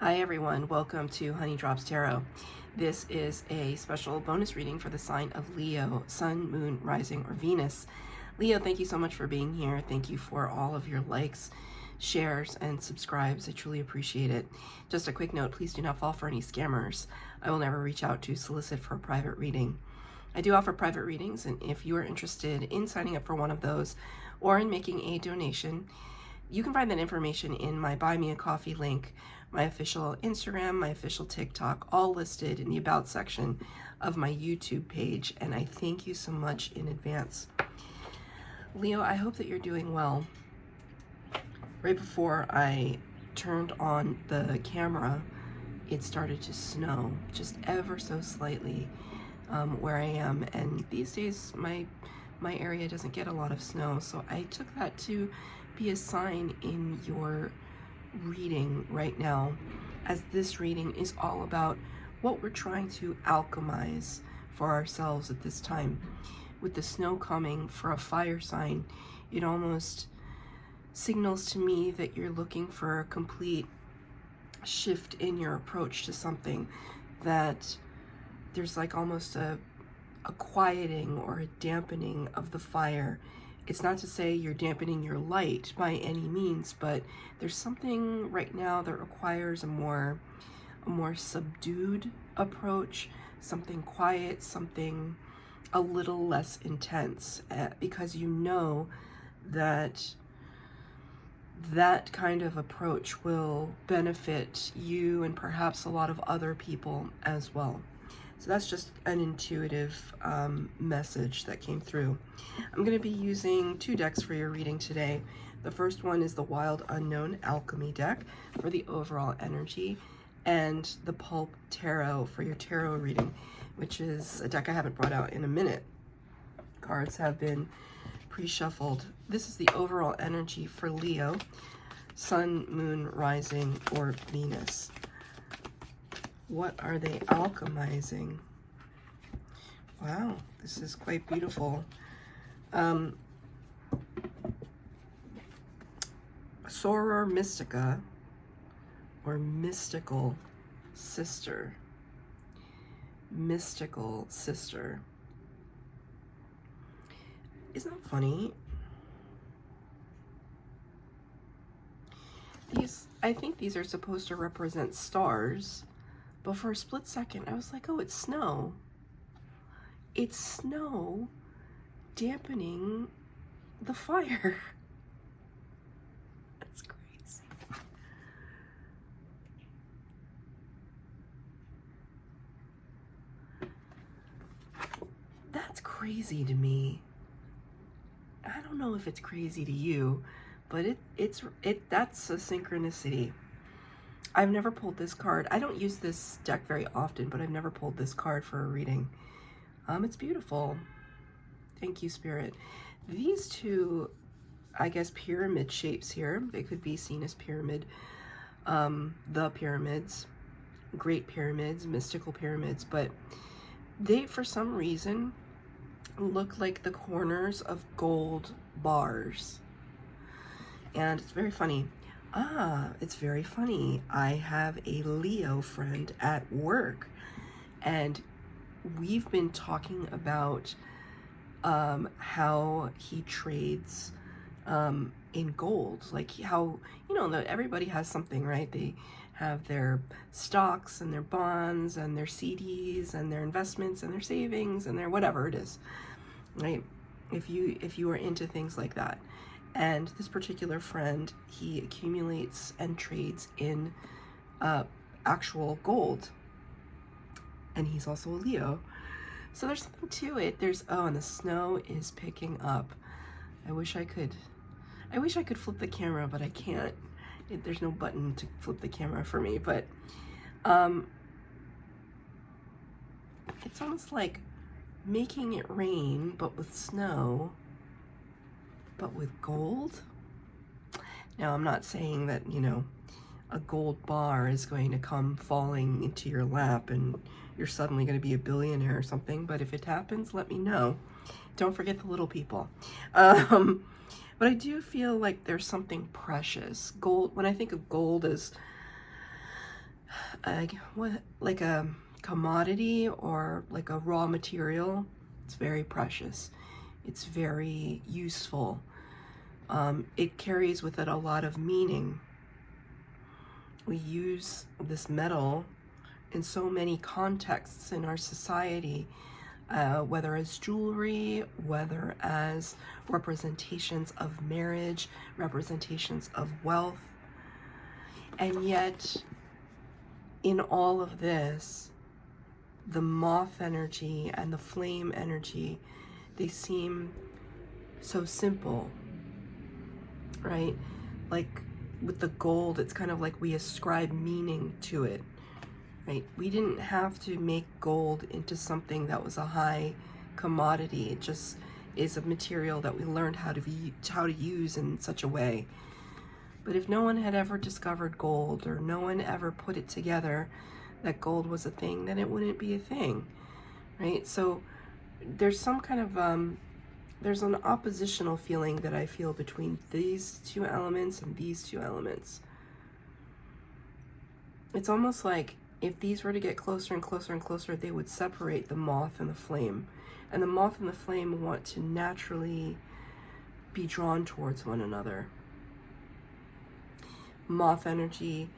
Hi everyone, welcome to Honey Drops Tarot. This is a special bonus reading for the sign of Leo, Sun, Moon, Rising, or Venus. Leo, thank you so much for being here. Thank you for all of your likes, shares, and subscribes. I truly appreciate it. Just a quick note, please do not fall for any scammers. I will never reach out to solicit for a private reading. I do offer private readings, and if you are interested in signing up for one of those or in making a donation, you can find that information in my Buy Me a Coffee link, my official Instagram, my official TikTok, all listed in the About section of my YouTube page, and I thank you so much in advance. Leo, I hope that you're doing well. Right before I turned on the camera, it started to snow, just ever so slightly where I am, and these days my area doesn't get a lot of snow, so I took that to be a sign in your reading right now, as this reading is all about what we're trying to alchemize for ourselves at this time. With the snow coming for a fire sign, it almost signals to me that you're looking for a complete shift in your approach to something, that there's like almost a quieting or a dampening of the fire. It's not to say you're dampening your light by any means, but there's something right now that requires a more subdued approach, something quiet, something a little less intense, because you know that that kind of approach will benefit you and perhaps a lot of other people as well. So that's just an intuitive message that came through. I'm going to be using two decks for your reading today. The first one is the Wild Unknown Alchemy deck for the overall energy, and the Pulp Tarot for your tarot reading, which is a deck I haven't brought out in a minute. Cards have been pre-shuffled. This is the overall energy for Leo, Sun, Moon, Rising, or Venus. What are they alchemizing? Wow, this is quite beautiful. Soror Mystica, or Mystical Sister. Mystical Sister. Isn't that funny? I think these are supposed to represent stars. But for a split second, I was like, oh, it's snow. It's snow dampening the fire. That's crazy. That's crazy to me. I don't know if it's crazy to you, but that's a synchronicity. I've never pulled this card. I don't use this deck very often, but I've never pulled this card for a reading. It's beautiful. Thank you, Spirit. These two, I guess, pyramid shapes here, they could be seen as pyramid, the pyramids, great pyramids, mystical pyramids, but they, for some reason, look like the corners of gold bars. And it's very funny. It's very funny. I have a Leo friend at work, and we've been talking about how he trades in gold. Like how, you know, that everybody has something, right? They have their stocks and their bonds and their CDs and their investments and their savings and their whatever it is, right? If you are into things like that. And this particular friend, he accumulates and trades in actual gold. And he's also a Leo. So there's something to it. And the snow is picking up. I wish I could flip the camera, but I can't. There's no button to flip the camera for me, but it's almost like making it rain, but with snow, but with gold. Now, I'm not saying that, you know, a gold bar is going to come falling into your lap and you're suddenly going to be a billionaire or something, but if it happens, let me know. Don't forget the little people. But I do feel like there's something precious. Gold, when I think of gold as like a commodity or like a raw material. It's very precious. It's very useful. It carries with it a lot of meaning. We use this metal in so many contexts in our society, whether as jewelry, whether as representations of marriage, representations of wealth. And yet, in all of this, the moth energy and the flame energy, they seem so simple, right? Like with the gold, it's kind of like we ascribe meaning to it, right? We didn't have to make gold into something that was a high commodity. It just is a material that we learned how to use in such a way. But if no one had ever discovered gold, or no one ever put it together that gold was a thing, then it wouldn't be a thing, right? So there's some kind of there's an oppositional feeling that I feel between these two elements and these two elements. It's almost like if these were to get closer and closer and closer, they would separate the moth and the flame. And the moth and the flame want to naturally be drawn towards one another. Moth energy,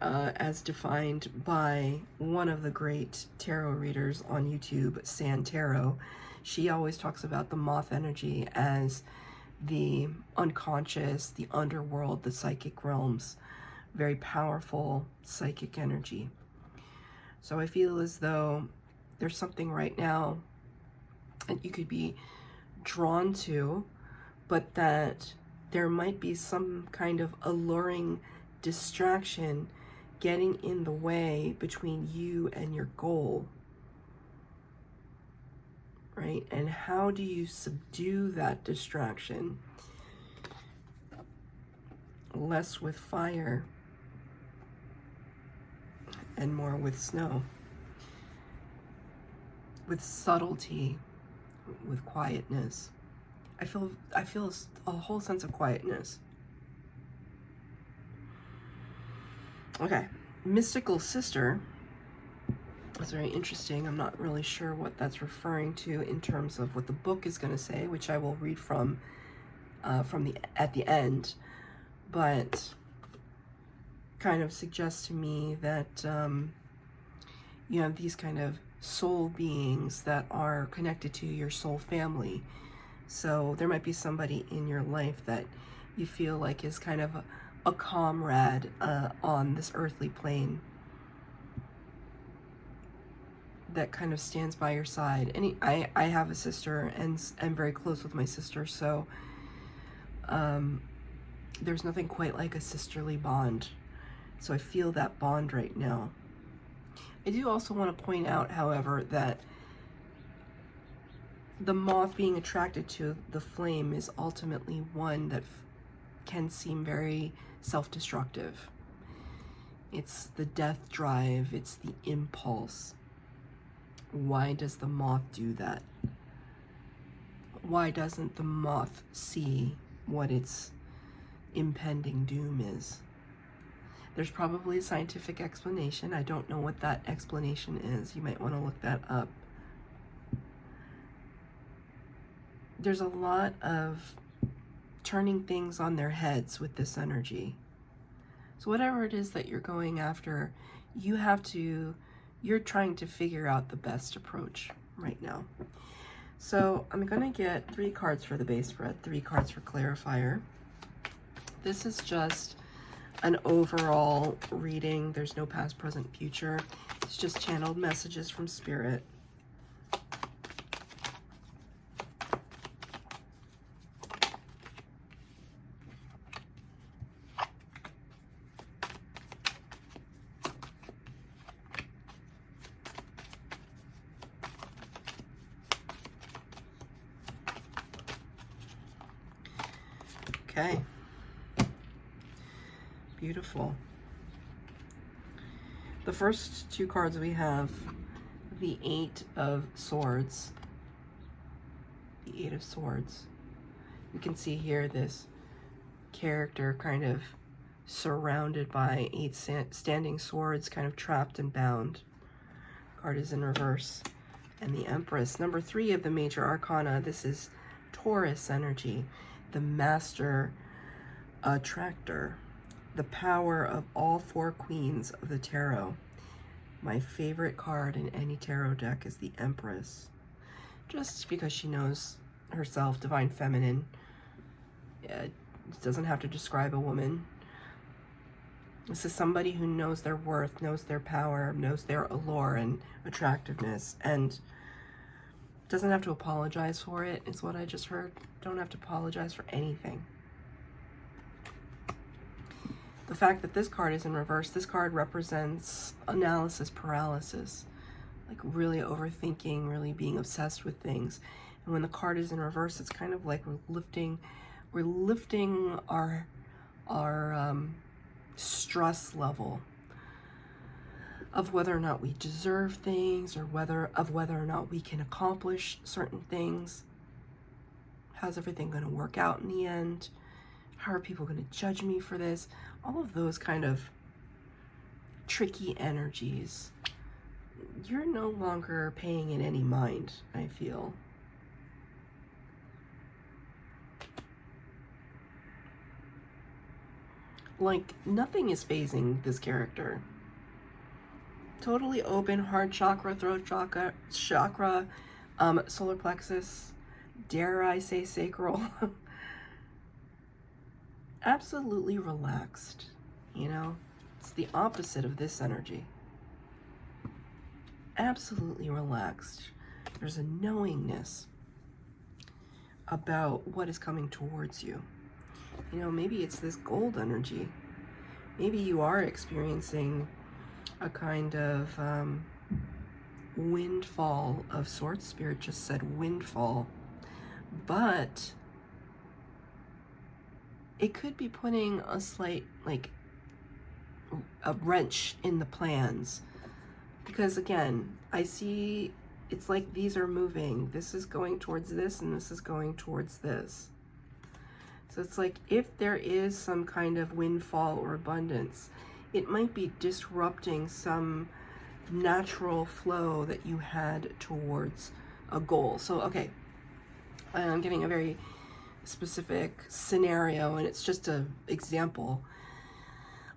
as defined by one of the great tarot readers on YouTube, San Tarot, she always talks about the moth energy as the unconscious, the underworld, the psychic realms. Very powerful psychic energy. So I feel as though there's something right now that you could be drawn to, but that there might be some kind of alluring distraction getting in the way between you and your goal, right? And how do you subdue that distraction? Less with fire and more with snow, with subtlety, with quietness. I feel a whole sense of quietness. Okay, mystical sister. That's very interesting. I'm not really sure what that's referring to in terms of what the book is going to say, which I will read from at the end, but kind of suggests to me that you know, these kind of soul beings that are connected to your soul family. So there might be somebody in your life that you feel like is kind of a comrade on this earthly plane, that kind of stands by your side. And I have a sister, and I'm very close with my sister, so there's nothing quite like a sisterly bond. So I feel that bond right now. I do also want to point out, however, that the moth being attracted to the flame is ultimately one that can seem very self-destructive. It's the death drive, it's the impulse. Why does the moth do that? Why doesn't the moth see what its impending doom is? There's probably a scientific explanation. I don't know what that explanation is. You might want to look that up. There's a lot of turning things on their heads with this energy. So whatever it is that you're going after, you're trying to figure out the best approach right now. So I'm going to get 3 cards for the base spread, 3 cards for clarifier. This is just an overall reading. There's no past, present, future. It's just channeled messages from Spirit. Okay. Beautiful. The first 2 cards we have the 8 of Swords. The 8 of Swords. You can see here this character kind of surrounded by 8 standing swords, kind of trapped and bound. Card is in reverse. And the Empress, number 3 of the major arcana. This is Taurus energy, the master attractor, the power of all 4 queens of the tarot. My favorite card in any tarot deck is the Empress, just because she knows herself, divine feminine. It doesn't have to describe a woman. This is somebody who knows their worth, knows their power, knows their allure and attractiveness, and doesn't have to apologize for it, is what I just heard. Don't have to apologize for anything. The fact that this card is in reverse, this card represents analysis paralysis, like really overthinking, really being obsessed with things. And when the card is in reverse, it's kind of like we're lifting our stress level of whether or not we deserve things, or whether or not we can accomplish certain things. How's everything going to work out in the end? How are people going to judge me for this? All of those kind of tricky energies, you're no longer paying it any mind, I feel. Like, nothing is phasing this character. Totally open, heart chakra, throat chakra, solar plexus, dare I say sacral. Absolutely relaxed, you know? It's the opposite of this energy. Absolutely relaxed. There's a knowingness about what is coming towards you. You know, maybe it's this gold energy. Maybe you are experiencing a kind of windfall of sorts. Spirit just said windfall. But it could be putting a slight, like, a wrench in the plans. Because again, I see it's like these are moving. This is going towards this, and this is going towards this. So it's like if there is some kind of windfall or abundance, it might be disrupting some natural flow that you had towards a goal. So, okay, I'm getting a very specific scenario, and it's just an example.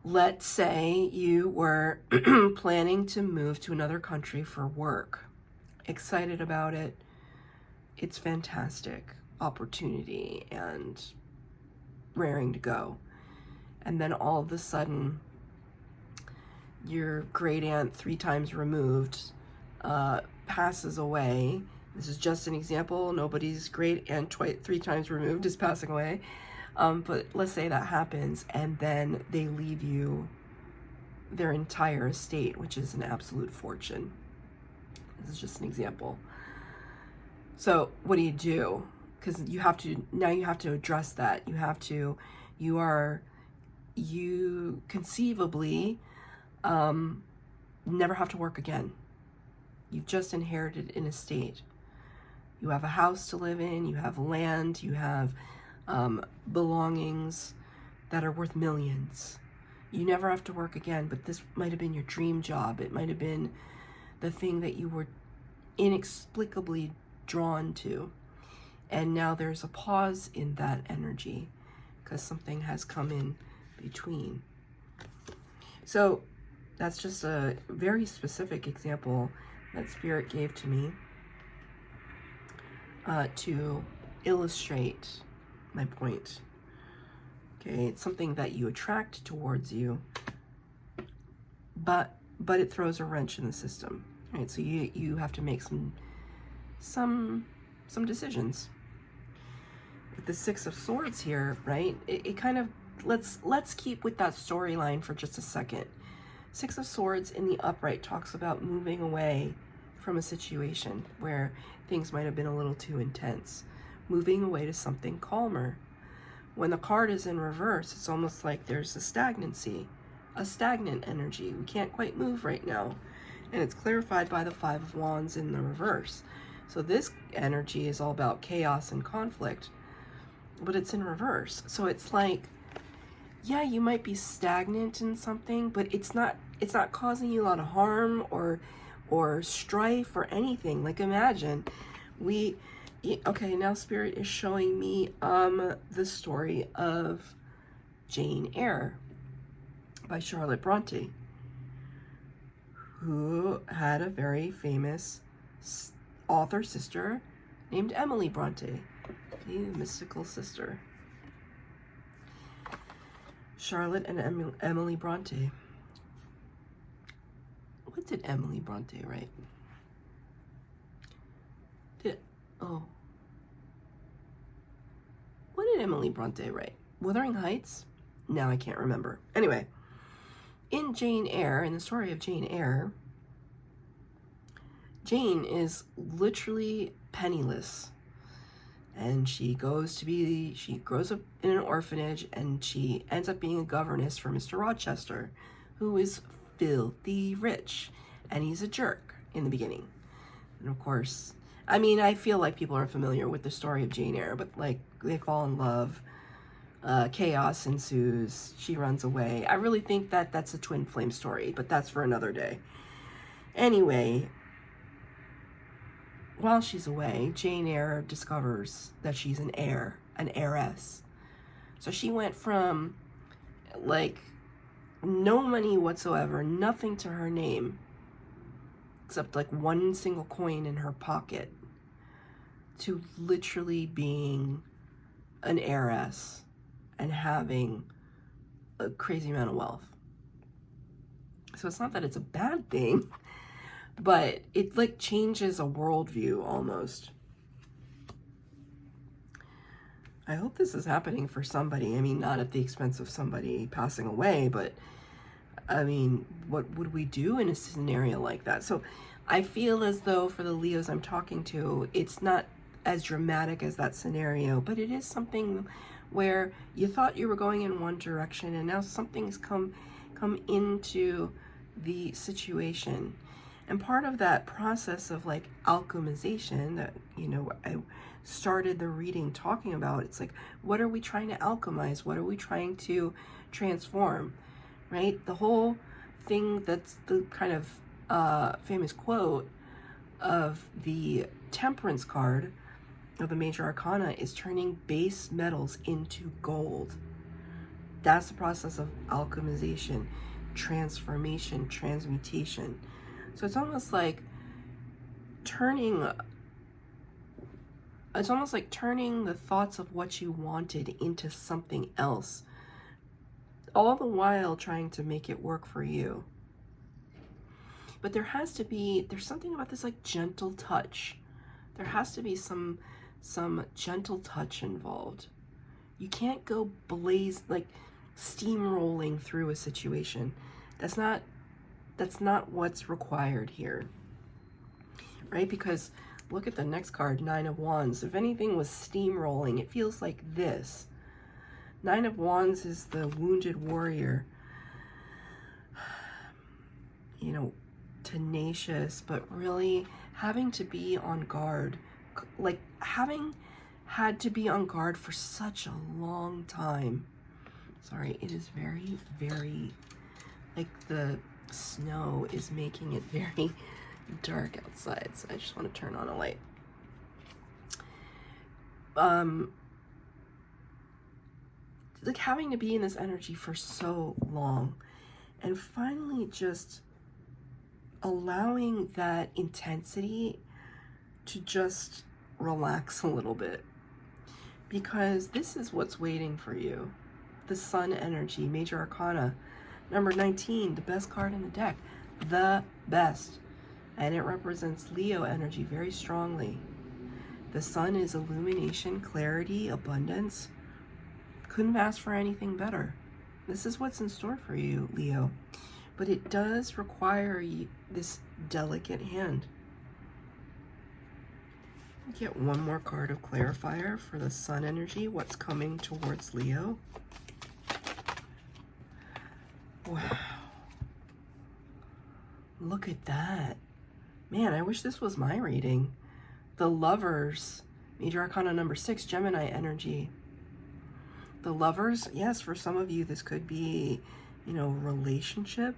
Let's say you were planning to move to another country for work. Excited about it. It's fantastic opportunity and raring to go. And then all of a sudden, your great aunt 3 times removed passes away. This is just an example. Nobody's great aunt 3 times removed is passing away. But let's say that happens, and then they leave you their entire estate, which is an absolute fortune. This is just an example. So what do? Because you have to address that. You conceivably never have to work again. You've just inherited an estate. You have a house to live in, you have land, you have belongings that are worth millions. You never have to work again, but this might have been your dream job. It might have been the thing that you were inexplicably drawn to. And now there's a pause in that energy because something has come in between. So that's just a very specific example that Spirit gave to me to illustrate my point. Okay, it's something that you attract towards you, but it throws a wrench in the system. Right, so you have to make some decisions. With the 6 of Swords here, right? It kind of let's keep with that storyline for just a second. 6 of Swords in the upright talks about moving away from a situation where things might have been a little too intense, moving away to something calmer. When the card is in reverse, it's almost like there's a stagnancy, a stagnant energy. We can't quite move right now. And it's clarified by the 5 of Wands in the reverse. So this energy is all about chaos and conflict, but it's in reverse. So it's like yeah, you might be stagnant in something, but it's not causing you a lot of harm or strife or anything. Like, imagine okay, now Spirit is showing me the story of Jane Eyre by Charlotte Bronte, who had a very famous author sister named Emily Bronte, the mystical sister. Charlotte and Emily Bronte. What did Emily Bronte write? What did Emily Bronte write? Wuthering Heights? No, I can't remember. Anyway, in Jane Eyre, in the story of Jane Eyre, Jane is literally penniless. And she grows up in an orphanage, and she ends up being a governess for Mr. Rochester, who is filthy rich, and he's a jerk in the beginning. And of course, I mean, I feel like people are familiar with the story of Jane Eyre, but like, they fall in love, chaos ensues, she runs away. I really think that that's a twin flame story, but that's for another day. Anyway, while she's away, Jane Eyre discovers that she's an heiress. So she went from like no money whatsoever, nothing to her name, except like one single coin in her pocket, to literally being an heiress and having a crazy amount of wealth. So it's not that it's a bad thing, but it like changes a worldview almost. I hope this is happening for somebody. I mean, not at the expense of somebody passing away, but I mean, what would we do in a scenario like that? So I feel as though for the Leos I'm talking to, it's not as dramatic as that scenario, but it is something where you thought you were going in one direction and now something's come into the situation. And part of that process of like alchemization that, you know, I started the reading talking about, it's like, what are we trying to alchemize? What are we trying to transform, right? The whole thing, that's the kind of famous quote of the Temperance card of the Major Arcana is turning base metals into gold. That's the process of alchemization, transformation, transmutation. So it's almost like turning the thoughts of what you wanted into something else, all the while trying to make it work for you. But there's something about this like gentle touch. There has to be some gentle touch involved. You can't go like steamrolling through a situation. That's not what's required here, right? Because look at the next card, Nine of Wands. If anything was steamrolling, it feels like this. Nine of Wands is the wounded warrior, you know, tenacious, but really having to be on guard, like having had to be on guard for such a long time. Sorry, it is very, very, like the snow is making it very dark outside, so I just want to turn on a light. Like having to be in this energy for so long, and finally just allowing that intensity to just relax a little bit, because this is what's waiting for you. The Sun energy, Major Arcana, number 19, the best card in the deck, the best. And it represents Leo energy very strongly. The Sun is illumination, clarity, abundance. Couldn't ask for anything better. This is what's in store for you, Leo. But it does require this delicate hand. Get one more card of clarifier for the Sun energy, what's coming towards Leo. Wow. Look at that. Man, I wish this was my reading. The Lovers, Major Arcana number 6, Gemini energy. The Lovers, yes, for some of you, this could be, you know, relationship.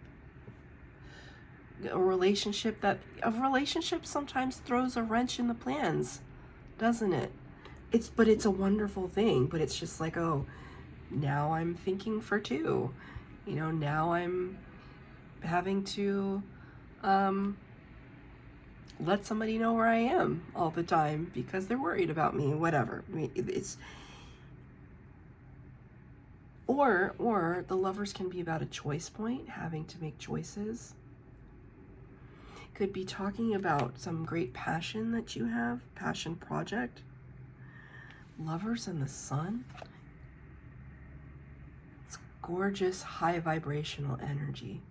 A relationship sometimes throws a wrench in the plans, doesn't it? But it's a wonderful thing, but it's just like, oh, now I'm thinking for two. You know, now I'm having to let somebody know where I am all the time because they're worried about me, whatever. I mean, or the Lovers can be about a choice point, having to make choices. Could be talking about some great passion that you have, passion project. Lovers and the Sun. It's gorgeous, high vibrational energy.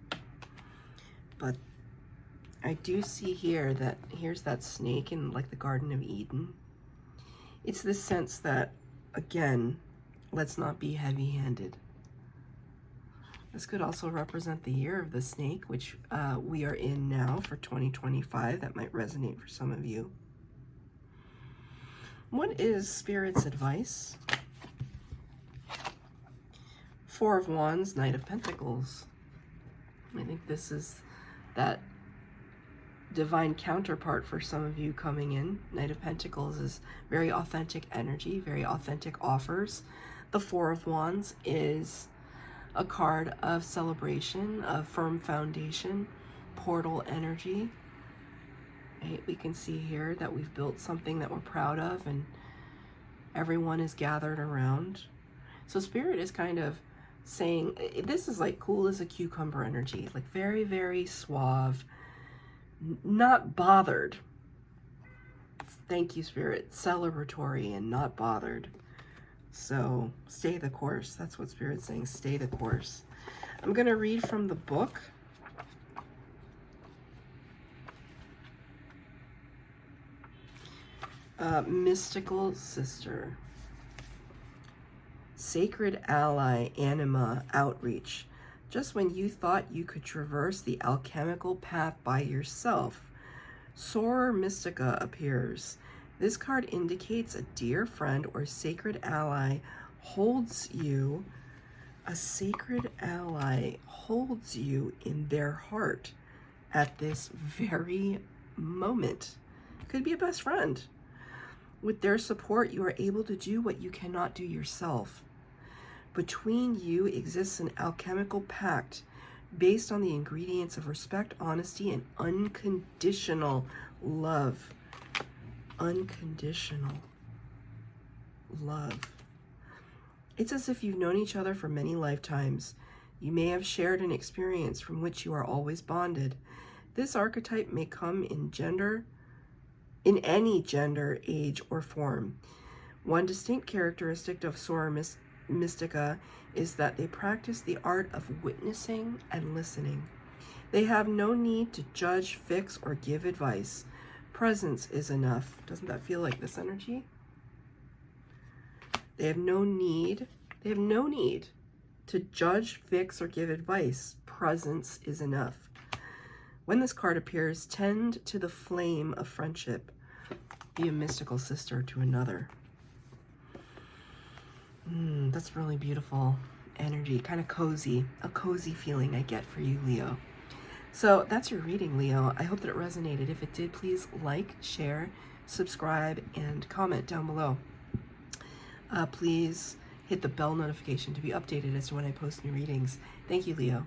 But I do see here that here's that snake in like the Garden of Eden. It's this sense that, again, let's not be heavy-handed. This could also represent the year of the snake, which we are in now for 2025. That might resonate for some of you. What is Spirit's advice? Four of Wands, Knight of Pentacles. I think this is that divine counterpart for some of you coming in. Knight of Pentacles is very authentic energy, very authentic offers. The Four of Wands is a card of celebration, of firm foundation, portal energy. Right? We can see here that we've built something that we're proud of and everyone is gathered around. So Spirit is kind of saying, this is like cool as a cucumber energy, like very, very suave, not bothered. Thank you, Spirit. Celebratory and not bothered. So stay the course. That's what Spirit's saying. Stay the course. I'm going to read from the book. Mystical Sister. Sacred Ally, Anima, Outreach. Just when you thought you could traverse the alchemical path by yourself, Soror Mystica appears. This card indicates a dear friend or sacred ally holds you. A sacred ally holds you in their heart at this very moment. Could be a best friend. With their support, you are able to do what you cannot do yourself. Between you exists an alchemical pact based on the ingredients of respect, honesty, and unconditional love. Unconditional love. It's as if you've known each other for many lifetimes. You may have shared an experience from which you are always bonded. This archetype may come in any gender, age, or form. One distinct characteristic of Soror Mystica is that they practice the art of witnessing and listening. They have no need to judge, fix, or give advice. Presence is enough. Doesn't that feel like this energy? They have no need to judge, fix, or give advice. Presence is enough. When this card appears, tend to the flame of friendship. Be a mystical sister to another. That's really beautiful energy, kind of cozy, a cozy feeling I get for you, Leo. So that's your reading, Leo. I hope that it resonated. If it did, please like, share, subscribe, and comment down below. Please hit the bell notification to be updated as to when I post new readings. Thank you, Leo.